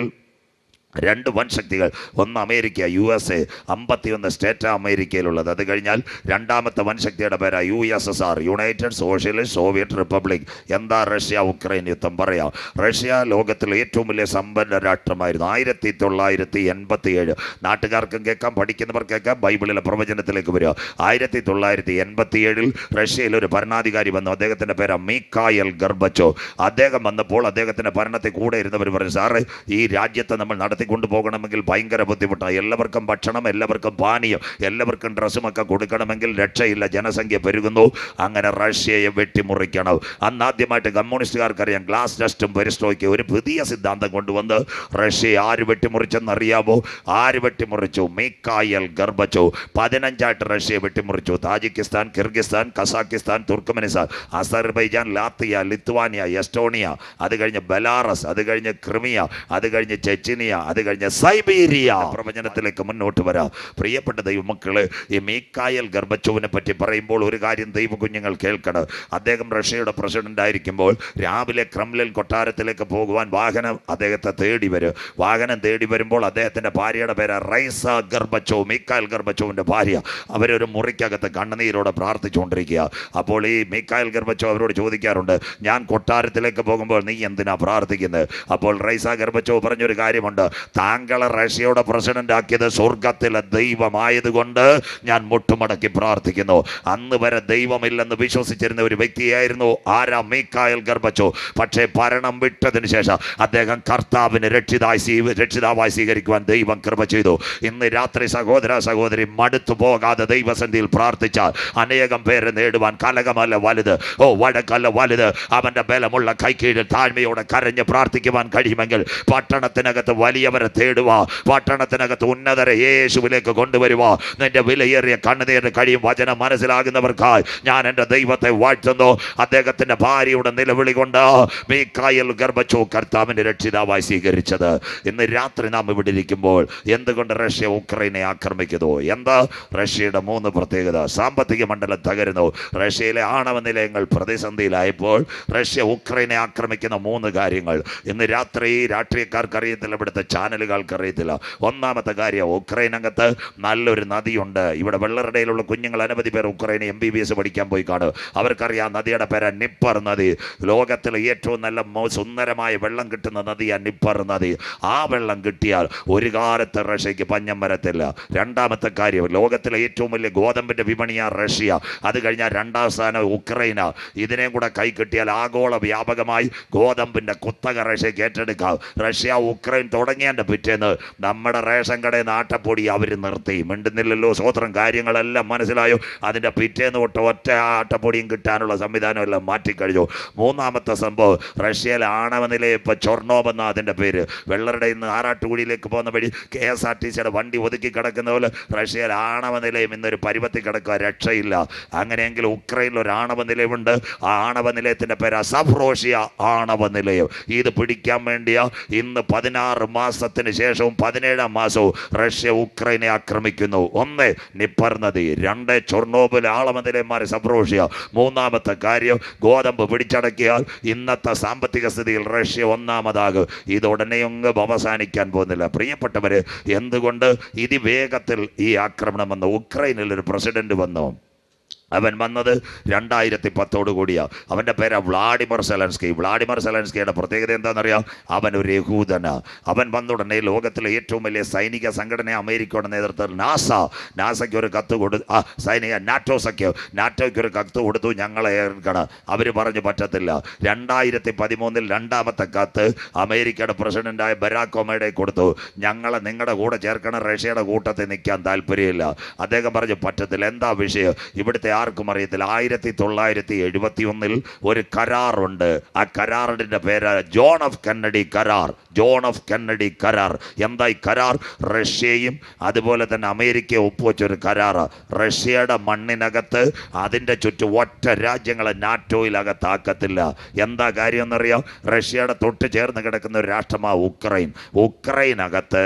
A: 2 വൻ ശക്തികൾ. ഒന്ന് അമേരിക്ക, USA, 51 സ്റ്റേറ്റാണ് അമേരിക്കയിലുള്ളത്. അത് കഴിഞ്ഞാൽ 2ാമത്തെ വൻ ശക്തിയുടെ പേരാണ് USSR, United socialist Soviet republic. എന്താ റഷ്യ ഉക്രൈൻ യുദ്ധം? പറയാം. റഷ്യ ലോകത്തിലെ ഏറ്റവും വലിയ സമ്പന്ന രാഷ്ട്രമായിരുന്നു. 1987. നാട്ടുകാർക്കും കേൾക്കാം, പഠിക്കുന്നവർ കേൾക്കാം. ബൈബിളിലെ പ്രവചനത്തിലേക്ക് വരിക. 1987 റഷ്യയിൽ ഒരു ഭരണാധികാരി വന്നു. അദ്ദേഹത്തിൻ്റെ പേര് മീഖായൽ ഗർബച്ചോവ്. അദ്ദേഹം വന്നപ്പോൾ അദ്ദേഹത്തിൻ്റെ ഭരണത്തിൽ കൂടെ ഇരുന്നവർ പറഞ്ഞു, സാറേ, ഈ രാജ്യത്തെ നമ്മൾ കൊണ്ടുപോകണമെങ്കിൽ ഭയങ്കര ബുദ്ധിമുട്ടാണ്. എല്ലാവർക്കും ഭക്ഷണം, എല്ലാവർക്കും പാനീയം, എല്ലാവർക്കും ഡ്രസ്സുമൊക്കെ കൊടുക്കണമെങ്കിൽ രക്ഷയില്ല. ജനസംഖ്യ പെരുകുന്നു. അങ്ങനെ റഷ്യയെ വെട്ടിമുറിക്കണം. അന്ന് ആദ്യമായിട്ട് കമ്മ്യൂണിസ്റ്റുകാർക്കറിയാം, ഗ്ലാസ് ഡസ്റ്റും പെരിസ്ട്രോയ്ക്ക് ഒരു പുതിയ സിദ്ധാന്തം കൊണ്ടുവന്ന് റഷ്യയെ ആര് വെട്ടിമുറിച്ചെന്നറിയാമോ? ആര് വെട്ടിമുറിച്ചു? മീഖായൽ ഗർബച്ചോവ്. 15ആയിട്ട് റഷ്യയെ വെട്ടിമുറിച്ചു. Tajikistan, Kyrgyzstan, Kazakhstan, Turkmenistan, Azerbaijan, Latvia, Lithuania, Estonia, അത് കഴിഞ്ഞ് ബെലാറസ്, അത് കഴിഞ്ഞ് ക്രിമിയ, അത് കഴിഞ്ഞ് ചെച്ചിനിയ, അത് കഴിഞ്ഞ് സൈബീരിയ. പ്രവചനത്തിലേക്ക് മുന്നോട്ട് വരാം. പ്രിയപ്പെട്ട ദൈവമക്കളെ, ഈ മീഖായൽ ഗർബച്ചോവിനെ പറ്റി പറയുമ്പോൾ ഒരു കാര്യം ദൈവ കുഞ്ഞുങ്ങൾ കേൾക്കണം. അദ്ദേഹം റഷ്യയുടെ പ്രസിഡന്റ് ആയിരിക്കുമ്പോൾ രാവിലെ ക്രെംലിൻ കൊട്ടാരത്തിലേക്ക് പോകുവാൻ വാഹനം അദ്ദേഹത്തെ തേടി വരും. വാഹനം തേടി വരുമ്പോൾ അദ്ദേഹത്തിൻ്റെ ഭാര്യയുടെ പേര് റൈസ ഗർബച്ചോവ്, മീഖായൽ ഗർബച്ചോവിൻ്റെ ഭാര്യ. അവരൊരു മുറിക്കകത്ത് കണ്ണുനീരോടെ പ്രാർത്ഥിച്ചുകൊണ്ടിരിക്കുക. അപ്പോൾ ഈ മീഖായൽ ഗർബച്ചോവ് അവരോട് ചോദിക്കാറുണ്ട്, ഞാൻ കൊട്ടാരത്തിലേക്ക് പോകുമ്പോൾ നീ എന്തിനാ പ്രാർത്ഥിക്കുന്നത്? അപ്പോൾ റൈസ ഗർബച്ചോവ് പറഞ്ഞൊരു കാര്യമുണ്ട്, താങ്കളെ റഷ്യയുടെ പ്രസിഡന്റ് ആക്കിയത് സ്വർഗത്തിലെ ദൈവമായതുകൊണ്ട് ഞാൻ മുട്ടുമടക്കി പ്രാർത്ഥിക്കുന്നു. അന്ന് വരെ ദൈവമില്ലെന്ന് വിശ്വസിച്ചിരുന്ന ഒരു വ്യക്തിയായിരുന്നു ആരാ? മീഖായൽ ഗർബച്ചോവ്. പക്ഷേ ഭരണം വിട്ടതിന് ശേഷം അദ്ദേഹം കർത്താവിന് രക്ഷിതാവായി സ്വീകരിക്കുവാൻ ദൈവം കൃപ ചെയ്തു. ഇന്ന് രാത്രി സഹോദര സഹോദരി, മടുത്തു പോകാതെ ദൈവസന്നിധിയിൽ പ്രാർത്ഥിച്ചാൽ അനേകം പേരെ നേടുവാൻ കലകമല്ല വലുത്, വടക്കല്ല വലുത്. അവൻ്റെ ബലമുള്ള കൈക്കീഴിൽ താഴ്മയോടെ കരഞ്ഞ് പ്രാർത്ഥിക്കുവാൻ കഴിയുമെങ്കിൽ പട്ടണത്തിനകത്ത് വലിയ എളിയവരെ തേടുക, പട്ടണത്തിനകത്ത് ഉന്നതരെ യേശുവിലേക്ക് കൊണ്ടുവരുക. നിന്റെ വിലയേറിയ കണ്ണുനീരിന് കഴിയും വചനം മനസ്സിലാകുന്നവർക്കായി ഞാൻ എൻ്റെ ദൈവത്തെ വാഴ്ത്തുന്നു. അദ്ദേഹത്തിൻ്റെ ഭാര്യയുടെ നിലവിളി കൊണ്ട് മീഖായേൽ ഗർഭച്ചു കർത്താവിൻ്റെ രക്ഷിതാവായി സ്വീകരിച്ചത്. ഇന്ന് രാത്രി നാം ഇവിടെ ഇരിക്കുമ്പോൾ എന്തുകൊണ്ട് റഷ്യ ഉക്രൈനെ ആക്രമിക്കുന്നു? എന്താ റഷ്യയുടെ 3 പ്രത്യേകത? സാമ്പത്തിക മണ്ഡലം തകരുന്നു. റഷ്യയിലെ ആണവ നിലയങ്ങൾ പ്രതിസന്ധിയിലായപ്പോൾ റഷ്യ ഉക്രൈനെ ആക്രമിക്കുന്ന 3 കാര്യങ്ങൾ ഇന്ന് രാത്രി രാഷ്ട്രീയക്കാർക്ക് അറിയത്തില്ല, ഇവിടുത്തെ ചാനലുകാർക്ക് അറിയത്തില്ല. ഒന്നാമത്തെ കാര്യം, ഉക്രൈനകത്ത് നല്ലൊരു നദിയുണ്ട്. ഇവിടെ വെള്ളറടയിലുള്ള കുഞ്ഞുങ്ങൾ അനവധി പേർ ഉക്രൈനെ MBBS പഠിക്കാൻ പോയി കാണും. അവർക്കറിയാം നദിയുടെ പേര് നിപ്പർ നദി. ലോകത്തിലെ ഏറ്റവും നല്ല സുന്ദരമായ വെള്ളം കിട്ടുന്ന നദിയാണ് നിപ്പർ നദി. ആ വെള്ളം കിട്ടിയാൽ ഒരു കാലത്ത് റഷ്യക്ക് പഞ്ഞം വരത്തില്ല. രണ്ടാമത്തെ കാര്യം, ലോകത്തിലെ ഏറ്റവും വലിയ ഗോതമ്പിൻ്റെ വിപണിയാണ് റഷ്യ. അത് കഴിഞ്ഞാൽ 2ാം സ്ഥാനം ഉക്രൈന. ഇതിനെയും കൂടെ കൈ കിട്ടിയാൽ ആഗോള വ്യാപകമായി ഗോതമ്പിൻ്റെ കുത്തക റഷ്യക്ക് ഏറ്റെടുക്കാം. റഷ്യ ഉക്രൈൻ തുടങ്ങിയതിൻ്റെ പിറ്റേന്ന് നമ്മുടെ റേഷൻ കടയിൽ നിന്ന് ആട്ടപ്പൊടി അവർ നിർത്തി. മിണ്ടുന്നില്ലല്ലോ, സ്വോത്രം. കാര്യങ്ങളെല്ലാം മനസ്സിലായോ? അതിൻ്റെ പിറ്റേന്ന് തൊട്ട് ഒറ്റ ആട്ടപ്പൊടിയും കിട്ടാനുള്ള സംവിധാനം എല്ലാം മാറ്റിക്കഴിഞ്ഞു. മൂന്നാമത്തെ സംഭവം, റഷ്യയിലെ ആണവ നിലയം ഇപ്പോൾ ചൊർണോബ് എന്ന അതിൻ്റെ പേര്. വെള്ളറുടെ ഇന്ന് ആറാട്ടുകുടിയിലേക്ക് പോകുന്ന വഴി KSRTCയുടെ വണ്ടി ഒതുക്കി കിടക്കുന്ന പോലെ റഷ്യയിലെ ആണവ നിലയം ഇന്നൊരു പരുവത്തിൽ കിടക്കുക, രക്ഷയില്ല. അങ്ങനെയെങ്കിൽ ഉക്രൈനിൽ ഒരു ആണവ നിലയമുണ്ട്. ആ ആണവ നിലയത്തിൻ്റെ പേര് സഫ്രോഷിയ ആണവ നിലയം. ഇത് പിടിക്കാൻ വേണ്ടിയാ ഇന്ന് 16 മാസത്തിന് ശേഷവും 17ാം മാസവും റഷ്യ ഉക്രൈനെ ആക്രമിക്കുന്നു. 1 നിപ്പർ നദി, 2 ചൊർണോബിൽ ആണവ നിലയന്മാരെ സഫ്രോഷിയ. മൂന്നാമത്തെ കാര്യം, ഗോതമ്പ് പിടിച്ചടക്കിയാൽ ഇന്നത്തെ സാമ്പത്തിക സ്ഥിതിയിൽ റഷ്യ 1ാമതാകും. ഇത് ഉടനെയൊന്നും അവസാനിക്കാൻ പോകുന്നില്ല. പ്രിയപ്പെട്ടവരെ, എന്തുകൊണ്ട് വേഗത്തിൽ ഈ ആക്രമണം വന്നു? ഉക്രൈനിൽ ഒരു പ്രസിഡന്റ് വന്നു. അവൻ വന്നത് 2010 കൂടിയാണ്. അവൻ്റെ പേര് വ്ളാഡിമിർ സെലൻസ്കി. വ്ളാഡിമിർ സെലൻസ്കിയുടെ പ്രത്യേകത എന്താണെന്നറിയാം? അവൻ ഒരു യഹൂദനാണ്. അവൻ വന്നുടനെ ലോകത്തിലെ ഏറ്റവും വലിയ സൈനിക സംഘടന അമേരിക്കയുടെ നേതൃത്വത്തിൽ നാസയ്ക്ക് ഒരു കത്ത് സൈനിക നാറ്റോയ്ക്ക് ഒരു കത്ത് കൊടുത്തു, ഞങ്ങളെ ഏൽക്കണം. അവർ പറഞ്ഞു പറ്റത്തില്ല. 2013 2ാമത്തെ കത്ത് അമേരിക്കയുടെ പ്രസിഡന്റായ ബരാക് ഒബാമയുടെ കൊടുത്തു, ഞങ്ങളെ നിങ്ങളുടെ കൂടെ ചേർക്കണം, റഷ്യയുടെ കൂട്ടത്തിൽ നിൽക്കാൻ താല്പര്യമില്ല. അദ്ദേഹം പറഞ്ഞു പറ്റത്തില്ല. എന്താ വിഷയം? ഇവിടുത്തെ ആർക്കും അറിയത്തില്ല. 1971 ഒരു കരാറുണ്ട്. ആ കരാറിൻ്റെ പേര് ജോൺ ഓഫ് കെന്നഡി കരാർ. എന്താ ഈ കരാർ? റഷ്യയും അതുപോലെ തന്നെ അമേരിക്കയും ഒപ്പുവെച്ചൊരു കരാറ്. റഷ്യയുടെ മണ്ണിനകത്ത് അതിൻ്റെ ചുറ്റും ഒറ്റ രാജ്യങ്ങളെ നാറ്റോയിലകത്താക്കത്തില്ല. എന്താ കാര്യം എന്നറിയാം? റഷ്യയുടെ തൊട്ട് ചേർന്ന് കിടക്കുന്ന ഒരു രാഷ്ട്രമാണ് ഉക്രൈനകത്ത്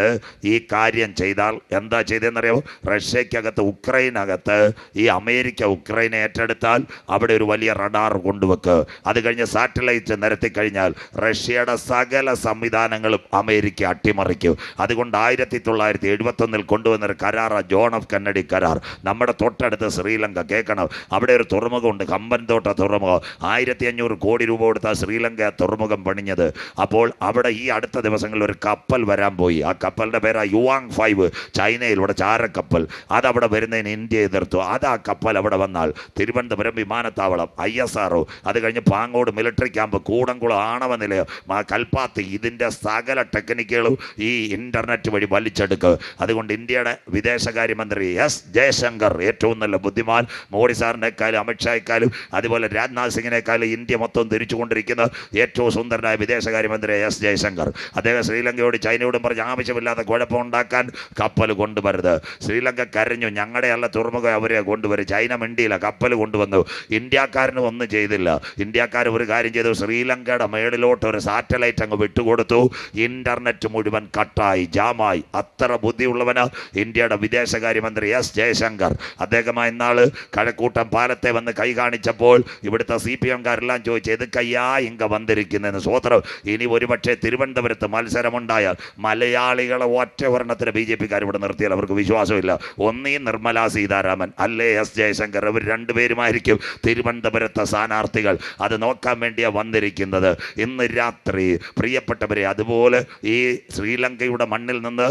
A: ഈ കാര്യം ചെയ്താൽ എന്താ ചെയ്തതെന്നറിയാമോ? റഷ്യക്കകത്ത് ഉക്രൈനകത്ത് ഈ അമേരിക്ക ഉക്രൈനെ ഏറ്റെടുത്താൽ അവിടെ ഒരു വലിയ റഡാർ കൊണ്ടുവെക്ക്. അത് കഴിഞ്ഞ് സാറ്റലൈറ്റ് നിരത്തി കഴിഞ്ഞാൽ റഷ്യയുടെ സകല സംവിധാനങ്ങളും അമേരിക്ക അട്ടിമറിക്കും. അതുകൊണ്ട് 1971 കൊണ്ടുവന്നൊരു കരാറാണ് ജോൺ ഓഫ് കെന്നഡി കരാർ. നമ്മുടെ തൊട്ടടുത്ത് ശ്രീലങ്ക, കേൾക്കണം, അവിടെ ഒരു തുറമുഖമുണ്ട്, കമ്പൻതോട്ട തുറമുഖം. 1500 കോടി രൂപ കൊടുത്ത ശ്രീലങ്ക തുറമുഖം പണിഞ്ഞത്. അപ്പോൾ അവിടെ ഈ അടുത്ത ദിവസങ്ങളിൽ ഒരു കപ്പൽ വരാൻ പോയി. ആ കപ്പലിൻ്റെ പേരാ യുവാങ് 5, ചൈനയിലൂടെ ചാരക്കപ്പൽ. അതവിടെ വരുന്നതിന് ഇന്ത്യ എതിർത്തു. അത് ആ കപ്പൽ അവിടെ വന്നാൽ തിരുവനന്തപുരം വിമാനത്താവളം, ISRO, അത് കഴിഞ്ഞ് പാങ്ങോട് മിലിറ്ററി ക്യാമ്പ്, കൂടംകുളം ആണവ നിലയം, കൽപ്പാത്തി, ഇതിൻ്റെ സകല ടെക്നിക്കുകളും ഈ ഇൻ്റർനെറ്റ് വഴി വലിച്ചെടുക്കുക. അതുകൊണ്ട് ഇന്ത്യയുടെ വിദേശകാര്യമന്ത്രി S ജയശങ്കർ, ഏറ്റവും നല്ല ബുദ്ധിമാൻ, മോഡി സാറിനേക്കാളും അമിത്ഷായെക്കാളും അതുപോലെ രാജ്നാഥ് സിംഗിനേക്കാളും ഇന്ത്യ മൊത്തം തിരിച്ചുകൊണ്ടിരിക്കുന്ന ഏറ്റവും സുന്ദരനായ വിദേശകാര്യമന്ത്രി S ജയശങ്കർ. അദ്ദേഹം ശ്രീലങ്കയോട് ചൈനയോടും പറഞ്ഞ് ആവശ്യമില്ലാത്ത കുഴപ്പമുണ്ടാക്കാൻ കപ്പൽ കൊണ്ടുവരുത്. ശ്രീലങ്ക കരഞ്ഞു, ഞങ്ങളുടെ അല്ല തുറമുഖം അവരെ കൊണ്ടുവരും. ചൈന മിണ്ടിയില്ല, കപ്പൽ കൊണ്ടുവന്നു. ഇന്ത്യക്കാരനും ഒന്നും ചെയ്തില്ല. ഇന്ത്യക്കാർ ഒരു കാര്യം ചെയ്തു, ശ്രീലങ്കയുടെ മേളിലോട്ട് ഒരു സാറ്റലൈറ്റ് അങ്ങ് വിട്ടുകൊടുത്തു. ഇൻ്റർനെറ്റ് മുഴുവൻ കട്ടായി, ജാമായി. അത്ര ബുദ്ധിയുള്ളവന് ഇന്ത്യയുടെ വിദേശകാര്യമന്ത്രി S ജയശങ്കർ. അദ്ദേഹമായി ഇന്നാൾ കഴക്കൂട്ടം പാലത്തെ വന്ന് കൈ കാണിച്ചപ്പോൾ ഇവിടുത്തെ CPM-കാരെല്ലാം ചോദിച്ചു, ഇത് കയ്യാ ഇങ്ക വന്നിരിക്കുന്നതെന്ന്. സ്വോത്രം. ഇനി ഒരുപക്ഷെ തിരുവനന്തപുരത്ത് മത്സരമുണ്ടായാൽ മലയാളികളെ ഒറ്റ ഒരെണ്ണത്തിന് BJP-കാർ ഇവിടെ നിർത്തിയാൽ അവർക്ക് വിശ്വാസമില്ല. ഒന്നീ നിർമ്മല സീതാരാമൻ, അല്ലേ S ജയശങ്കർ. ഇവർ രണ്ടുപേരുമായിരിക്കും തിരുവനന്തപുരത്തെ സ്ഥാനാർത്ഥികൾ. അത് നോക്കാൻ വേണ്ടിയാണ് വന്നിരിക്കുന്നത് ഇന്ന് രാത്രി. പ്രിയപ്പെട്ടവരെ, അതുപോലെ ഈ ശ്രീലങ്കയുടെ മണ്ണിൽ നിന്ന്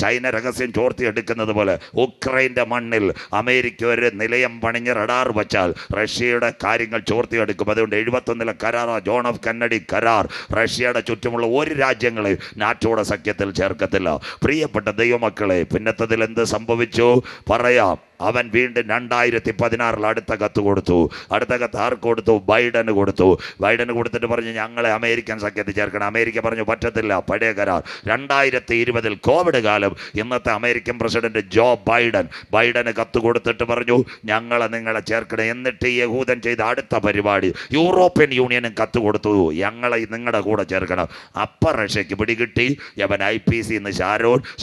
A: ചൈന രഹസ്യം ചോർത്തിയെടുക്കുന്നത് പോലെ ഉക്രൈൻ്റെ മണ്ണിൽ അമേരിക്ക ഒരു നിലയം പണിഞ്ഞ് റഡാർ വച്ചാൽ റഷ്യയുടെ കാര്യങ്ങൾ ചോർത്തിയെടുക്കും. അതുകൊണ്ട് 71 കരാറാ ജോൺ ഓഫ് കെന്നഡി കരാർ. റഷ്യയുടെ ചുറ്റുമുള്ള ഒരു രാജ്യങ്ങളെ നാറ്റോയുടെ സഖ്യത്തിൽ ചേർക്കത്തില്ല. പ്രിയപ്പെട്ട ദൈവമക്കളെ, പിന്നത്തതിൽ എന്ത് സംഭവിച്ചു പറയാം. അവൻ വീണ്ടും 2016 അടുത്ത കത്ത് കൊടുത്തു. അടുത്ത കത്ത് ആർക്ക് കൊടുത്തു? ബൈഡന് കൊടുത്തു. ബൈഡന് കൊടുത്തിട്ട് പറഞ്ഞു ഞങ്ങളെ അമേരിക്കൻ സഖ്യത്തിൽ ചേർക്കണം. അമേരിക്ക പറഞ്ഞു പറ്റത്തില്ല, പഴയ കരാർ. 2020 കോവിഡ് കാലം ഇന്നത്തെ അമേരിക്കൻ പ്രസിഡന്റ് ജോ ബൈഡന് കത്ത് കൊടുത്തിട്ട് പറഞ്ഞു ഞങ്ങളെ നിങ്ങളെ ചേർക്കണം. എന്നിട്ട് യഹൂദൻ ചെയ്ത അടുത്ത പരിപാടി യൂറോപ്യൻ യൂണിയനും കത്ത് കൊടുത്തു ഞങ്ങളെ നിങ്ങളുടെ കൂടെ ചേർക്കണം. അപ്പ റഷ്യക്ക് പിടികിട്ടി. അവൻ IPC നിന്ന്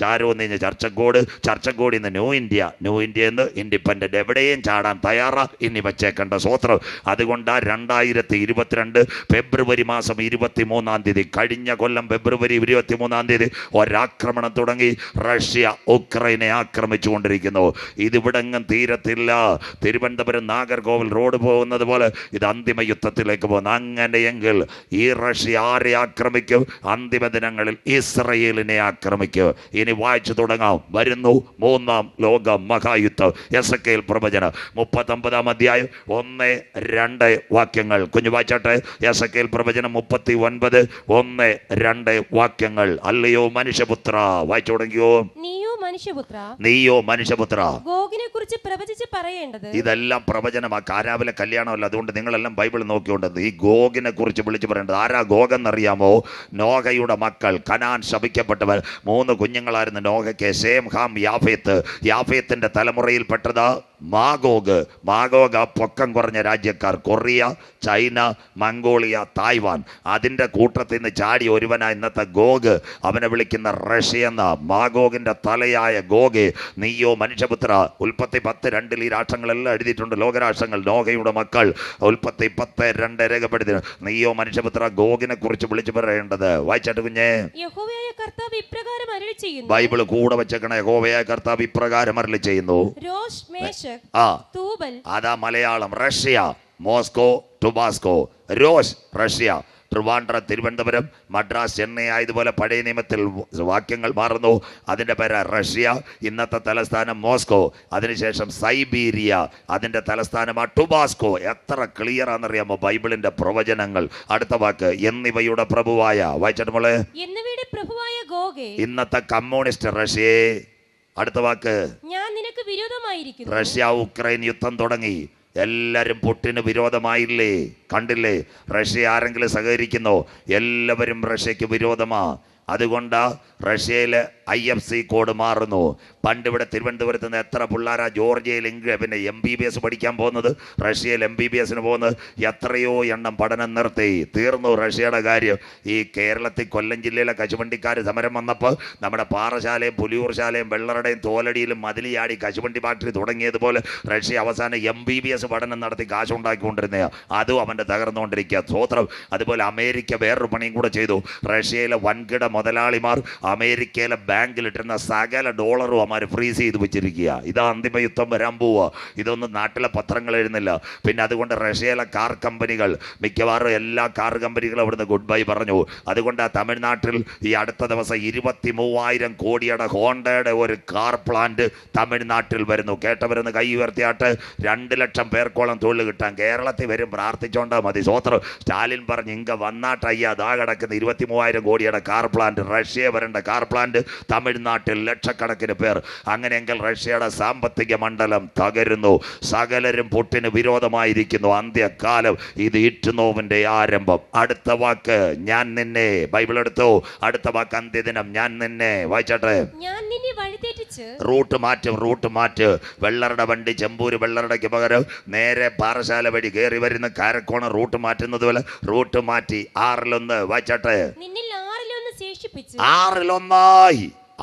A: ഷാരോന്ന് നിന്ന് ചർച്ചക്കോട് നിന്ന് ന്യൂ ഇന്ത്യ എന്ന് ഇൻഡിപെൻഡന്റ്. എവിടെയും ചാടാൻ തയ്യാറാ. ഇനി വച്ചേക്കേണ്ട സ്വത്രം. അതുകൊണ്ട് 2022 ഫെബ്രുവരി മാസം 23-ാം തീയതി, കഴിഞ്ഞ കൊല്ലം ഫെബ്രുവരി 23-ാം തീയതി ഒരാക്രമണം തുടങ്ങി. റഷ്യ ഉക്രൈനെ ആക്രമിച്ചുകൊണ്ടിരിക്കുന്നു. ഇതിവിടെങ്ങും തീരത്തില്ല. തിരുവനന്തപുരം നാഗർകോവിൽ റോഡ് പോകുന്നത് പോലെ ഇത് അന്തിമ യുദ്ധത്തിലേക്ക് പോകുന്നു. അങ്ങനെയെങ്കിൽ ഈ റഷ്യ ആരെ ആക്രമിക്കും? അന്തിമ ദിനങ്ങളിൽ ഇസ്രയേലിനെ ആക്രമിക്കും. ഇനി വായിച്ചു തുടങ്ങാം. വരുന്നു 3-ാം ലോക മഹായുദ്ധം. എസെക്കിയേൽ പ്രവചനം 39-ാം അധ്യായം 1-2 വാക്യങ്ങൾ. കുഞ്ഞു വായിച്ചാട്ടെ. എസെക്കിയേൽ പ്രവചനം 39 1-2 വാക്യങ്ങൾ. അല്ലയോ മനുഷ്യപുത്ര, വായിച്ചു തുടങ്ങിയോ? നീയോ മനുഷ്യപുത്ര
B: ഗോഗിനെ കുറിച്ച് പ്രവചിച്ച് പറയേണ്ടത്.
A: ഇതെല്ലാം പ്രവചനമാ. കാരാവിലെ കല്യാണമല്ല. അതുകൊണ്ട് നിങ്ങളെല്ലാം ബൈബിൾ നോക്കിക്കൊണ്ടത് ഈ ഗോഗിനെ കുറിച്ച് വിളിച്ചു പറയേണ്ടത്. ആരാ ഗോഗെന്നറിയാമോ? നോഹയുടെ മക്കൾ, കനാൻ ശപിക്കപ്പെട്ടവർ. 3 കുഞ്ഞുങ്ങളായിരുന്നു നോഹയ്ക്ക്, ശേം, ഹാം, യാഫേത്ത്. യാഫേത്തിന്റെ തലമുറയിൽപ്പെട്ടത് മാഗോഗ്. പൊക്കം കുറഞ്ഞ രാജ്യക്കാർ, കൊറിയ, ചൈന, മംഗോളിയ, തായ്വാൻ. അതിൻ്റെ കൂട്ടത്തിൽ നിന്ന് ചാടി ഒരുവനാ ഇന്നത്തെ ഗോഗ്. അവനെ വിളിക്കുന്ന റഷ്യ എന്ന. മാഗോഗിന്റെ തലയായ ഗോഗ്, നീയോ മനുഷ്യപുത്ര. ഉൽപ്പത്തി 10:2 ഈ രാഷ്ട്രങ്ങളെല്ലാം എഴുതിയിട്ടുണ്ട്, ലോകരാഷ്ട്രങ്ങൾ. നോഹയുടെ മക്കൾ ഉൽപ്പത്തി 10:2 രേഖപ്പെടുത്തി. നീയോ മനുഷ്യപുത്ര ഗോഗിനെ കുറിച്ച് വിളിച്ചു പറയേണ്ടത്. വായിച്ചാട്ട് കുഞ്ഞേ. ബൈബിള് കൂടെ വെച്ചേക്കണ. യഹോവയായ കർത്താവ് ഇപ്രകാരം അരുളി ചെയ്യുന്നു. അതാ മലയാളം. റഷ്യ, മോസ്കോ, ടുബാസ്കോ. റോഷ് റഷ്യ, ട്രിവാൻഡ്രം, തിരുവനന്തപുരം, മദ്രാസ്, ചെന്നൈ ആയതുപോലെ പഴയ നിയമത്തിൽ വാക്യങ്ങൾ മാറുന്നു. അതിൻ്റെ പേര് റഷ്യ. ഇന്നത്തെ തലസ്ഥാനം മോസ്കോ. അതിനുശേഷം സൈബീരിയ, അതിൻ്റെ തലസ്ഥാനമാണ് ടുബാസ്കോ. എത്ര ക്ലിയർ ആണെന്നറിയാമോ ബൈബിളിന്റെ പ്രവചനങ്ങൾ? അടുത്ത വാക്ക് എന്നിവയുടെ പ്രഭുവായ. വായിച്ചിട്ട് മോളെ. ഇന്നത്തെ കമ്മ്യൂണിസ്റ്റ് റഷ്യയെ. അടുത്ത വാക്ക്
B: ഞാൻ നിനക്ക് വിരോധമായിരിക്കുന്നു.
A: റഷ്യ ഉക്രൈൻ യുദ്ധം തുടങ്ങി. എല്ലാവരും പുട്ടിന് വിരോധമായില്ലേ? കണ്ടില്ലേ? റഷ്യ ആരെങ്കിലും സഹകരിക്കുന്നോ? എല്ലാവരും റഷ്യക്ക് വിരോധമാ. അതുകൊണ്ട് റഷ്യയിലെ IFC കോഡ് മാറുന്നു. പണ്ട് ഇവിടെ തിരുവനന്തപുരത്ത് നിന്ന് എത്ര പിള്ളേരാ ജോർജിയയിൽ പിന്നെ MBBS പഠിക്കാൻ പോകുന്നത്, റഷ്യയിൽ MBBSന് പോകുന്നത്. എത്രയോ എണ്ണം പഠനം നിർത്തി. തീർന്നു റഷ്യയുടെ കാര്യം. ഈ കേരളത്തിൽ കൊല്ലം ജില്ലയിലെ കശുവണ്ടിക്കാർ സമരം വന്നപ്പോൾ നമ്മുടെ പാറശാലയും പുലിയൂർശാലയും വെള്ളറുടെയും തോലടിയിലും മതിലിയാടി കശുവണ്ടി ഫാക്ടറി തുടങ്ങിയതുപോലെ റഷ്യ അവസാനം MBBS പഠനം നടത്തി കാശുണ്ടാക്കിക്കൊണ്ടിരുന്നതാണ്. അതും അവൻ്റെ തകർന്നുകൊണ്ടിരിക്കുക. സ്വോത്രം. അതുപോലെ അമേരിക്ക വേറൊരു പണിയും കൂടെ ചെയ്തു. റഷ്യയിലെ വൻകിട മുതലാളിമാർ അമേരിക്കയിലെ ബാങ്കിലിട്ടിരുന്ന സകല ഡോളറും അവന്മാർ ഫ്രീസ് ചെയ്ത് വെച്ചിരിക്കുക. ഇതാ അന്തിമ യുദ്ധം വരാൻ പോവുക. ഇതൊന്നും നാട്ടിലെ പത്രങ്ങൾ എഴുതുന്നില്ല. പിന്നെ അതുകൊണ്ട് റഷ്യയിലെ കാർ കമ്പനികൾ, മിക്കവാറും എല്ലാ കാർ കമ്പനികളും അവിടുന്ന് ഗുഡ് ബൈ പറഞ്ഞു. അതുകൊണ്ട് തമിഴ്നാട്ടിൽ ഈ അടുത്ത ദിവസം 23,000 കോടിയുടെ ഹോണ്ടയുടെ ഒരു കാർ പ്ലാന്റ് തമിഴ്നാട്ടിൽ വരുന്നു. കേട്ടവരെന്ന് കൈ ഉയർത്തിയാട്ട്. 2 ലക്ഷം പേർക്കോളം തൊഴിൽ കിട്ടാൻ. കേരളത്തിൽ വരും, പ്രാർത്ഥിച്ചോണ്ടാ മതി. സ്വോത്രം. സ്റ്റാലിൻ പറഞ്ഞു ഇങ്ക വന്നാട്ടയ്യ ദാ കിടക്കുന്ന 23,000 കോടിയുടെ കാർ പ്ലാന്റ്, റഷ്യ വരേണ്ട കാർ പ്ലാന്റ് തമിഴ്നാട്ടിൽ ലക്ഷക്കണക്കിന് പേർ. അങ്ങനെയെങ്കിൽ റഷ്യയുടെ സാമ്പത്തിക മണ്ഡലം തകരുന്നു. സകലരും പുട്ടിന് വിരോധമായിരിക്കുന്നു. അന്ത്യകാലം. ഇത് ഈറ്റുനോവിന്റെ ആരംഭം. അടുത്ത വാക്ക് ഞാൻ നിന്നെ. ബൈബിൾ എടുത്തോ. അടുത്ത വാക്ക് അന്ത്യദിനം. ഞാൻ നിന്നെ. വായിച്ചാട്ടെ. റൂട്ട് മാറ്റ്. വെള്ളറുടെ വണ്ടി ചെമ്പൂര് വെള്ളറുടയ്ക്ക് പകരം നേരെ പാറശാല വഴി കയറി വരുന്ന കാരക്കോണം റൂട്ട് മാറ്റുന്നത് പോലെ റൂട്ട് മാറ്റി. 6-1. വായിച്ചാട്ടെ.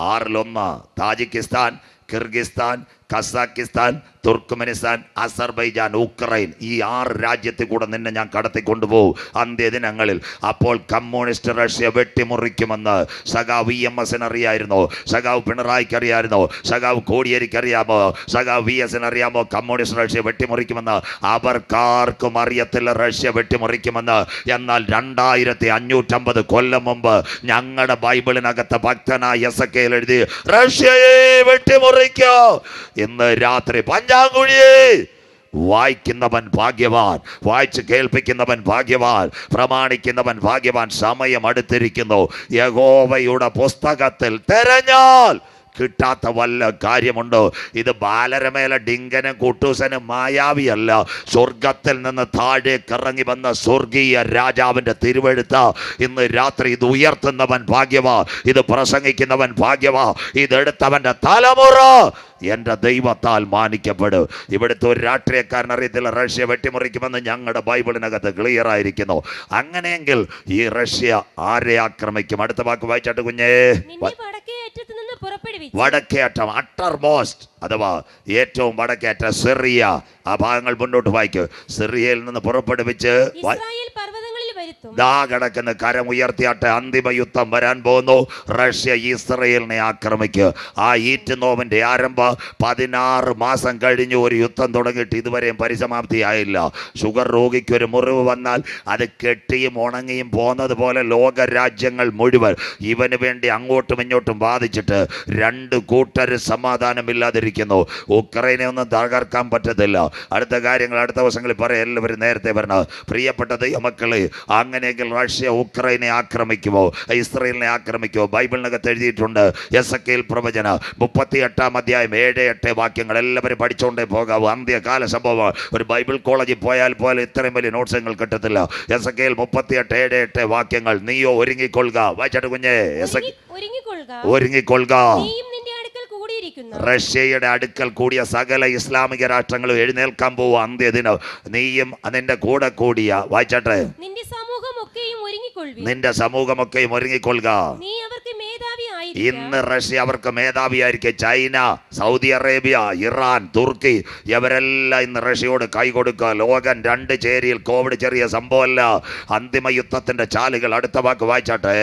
A: 6-1 Tajikistan, Kyrgyzstan, Kazakhstan, Turkmenistan, Azerbaijan, Ukraine. ഈ 6 രാജ്യത്തിൽ കൂടെ നിന്നെ ഞാൻ കടത്തിക്കൊണ്ടുപോകും അന്ത്യദിനങ്ങളിൽ. അപ്പോൾ കമ്മ്യൂണിസ്റ്റ് റഷ്യ വെട്ടിമുറിക്കുമെന്ന് സഖാവ് EMS അറിയായിരുന്നോ? സഖാവ് പിണറായിക്ക് അറിയായിരുന്നോ? സഖാവ് കോടിയേരിക്ക് അറിയാമോ? സഖാവ് VS അറിയാമോ? കമ്മ്യൂണിസ്റ്റ് റഷ്യ വെട്ടിമുറിക്കുമെന്ന് അവർക്കാർക്കും അറിയത്തില്ല. റഷ്യ വെട്ടിമുറിക്കുമെന്ന്. എന്നാൽ 2550 കൊല്ലം മുമ്പ് ഞങ്ങളുടെ ബൈബിളിനകത്ത് ഭക്തനായ എസെക്കിയേൽ എഴുതി റഷ്യയെ വെട്ടിമുറിക്കോ. ഇന്ന് രാത്രി പഞ്ചാങ്കുഴിയെ വായിക്കുന്നവൻ ഭാഗ്യവാൻ, വായിച്ച് കേൾപ്പിക്കുന്നവൻ ഭാഗ്യവാൻ, പ്രമാണിക്കുന്നവൻ ഭാഗ്യവാൻ. സമയം അടുത്തിരിക്കുന്നു. യഹോവയുടെ പുസ്തകത്തിൽ തെരഞ്ഞാൽ കിട്ടാത്ത വല്ല കാര്യമുണ്ടോ? ഇത് ബാലരമേല ഡിങ്കനും കുട്ടൂസനും മായാവിയല്ല, സ്വർഗത്തിൽ നിന്ന് താഴേക്ക് ഇറങ്ങി വന്ന സ്വർഗീയ രാജാവിന്റെ തിരുവെഴുത്ത. ഇന്ന് രാത്രി ഇത് ഉയർത്തുന്നവൻ ഭാഗ്യവാ, ഇത് പ്രസംഗിക്കുന്നവൻ ഭാഗ്യവാ, ഇതെടുത്തവന്റെ തലമുറ എൻ്റെ ദൈവത്താൽ മാനിക്കപ്പെടും. ഇവിടുത്തെ ഒരു രാഷ്ട്രീയക്കാരൻ അറിയത്തില്ല റഷ്യ വെട്ടിമുറിക്കുമെന്ന് ഞങ്ങളുടെ ബൈബിളിനകത്ത് ക്ലിയർ ആയിരിക്കുന്നു. അങ്ങനെയെങ്കിൽ ഈ റഷ്യ ആരെ ആക്രമിക്കും? അടുത്ത വാക്ക് വായിച്ചാട്ട് കുഞ്ഞേ. വടക്കേ അറ്റം, അട്ടർ മോസ്റ്റ് അഥവാ ഏറ്റവും വടക്കേറ്റ സിറിയ, ആ ഭാഗങ്ങൾ മുന്നോട്ട് വായിക്കും. സിറിയയിൽ നിന്ന് പുറപ്പെടുവിച്ച് ദാ കിടക്കുന്ന കരം ഉയർത്തിയാട്ടെ, അന്തിമ യുദ്ധം വരാൻ പോകുന്നു. റഷ്യ ഇസ്രയേലിനെ ആക്രമിക്കുക. ആ ഈറ്റ് നോവിന്റെ ആരംഭം 16 മാസം കഴിഞ്ഞു. ഒരു യുദ്ധം തുടങ്ങിയിട്ട് ഇതുവരെയും പരിസമാപ്തിയായില്ല. ഷുഗർ രോഗിക്ക് ഒരു മുറിവ് വന്നാൽ അത് കെട്ടിയും ഉണങ്ങിയും പോകുന്നത് പോലെ ലോകരാജ്യങ്ങൾ മുഴുവൻ ഇവന് വേണ്ടി അങ്ങോട്ടും ഇങ്ങോട്ടും വാദിച്ചിട്ട് രണ്ട് കൂട്ടർ സമാധാനമില്ലാതിരിക്കുന്നു. ഉക്രൈനെ ഒന്നും തകർക്കാൻ പറ്റത്തില്ല. അടുത്ത കാര്യങ്ങൾ അടുത്ത ദിവസങ്ങളിൽ പറയാം, എല്ലാവരും നേരത്തെ പറഞ്ഞത്. പ്രിയപ്പെട്ട ദൈവമക്കളെ, അങ്ങനെയെങ്കിൽ റഷ്യ ഉക്രൈനെ ആക്രമിക്കുമോ, ഇസ്രയേലിനെ ആക്രമിക്കുമോ? ബൈബിളിനകത്ത് എഴുതിയിട്ടുണ്ട്. എസെക്കിയേൽ പ്രവചന 38 അധ്യായം 7-8 വാക്യങ്ങൾ എല്ലാവരും പഠിച്ചുകൊണ്ടേ പോകാവൂ. അന്ത്യകാല സംഭവം. ഒരു ബൈബിൾ കോളേജിൽ പോയാൽ ഇത്രയും വലിയ നോട്ട്സ് നിങ്ങൾ കിട്ടത്തില്ല. എസെക്കിയേൽ 38-7-8 വാക്യങ്ങൾ. നീയോ ഒരുങ്ങിക്കൊള്ളുക. വായിച്ചാട്ട് കുഞ്ഞേ. ഒരുങ്ങിക്കൊള്ളുക. റഷ്യയുടെ അടുക്കൽ കൂടിയ സകല ഇസ്ലാമിക രാഷ്ട്രങ്ങളും എഴുന്നേൽക്കാൻ പോവുക അന്ത്യദിനം. നീയും അതിന്റെ കൂടെ കൂടിയ. വായിച്ചാട്ടെ. നിന്റെ സമൂഹമൊക്കെയും ഒരുങ്ങിക്കൊള്ളുക. ഇന്ന് റഷ്യ അവർക്ക് മേധാവിയായിരിക്കും. ചൈന, സൗദി അറേബ്യ, ഇറാൻ, തുർക്കി ഇവരെല്ലാം ഇന്ന് റഷ്യയോട് കൈ കൊടുക്കുക. ലോകം 2 ചേരിയിൽ. കോവിഡ് ചെറിയ സംഭവമല്ല. അന്തിമ യുദ്ധത്തിന്റെ ചാലുകൾ. അടുത്ത വാക്ക് വായിച്ചാട്ടെ.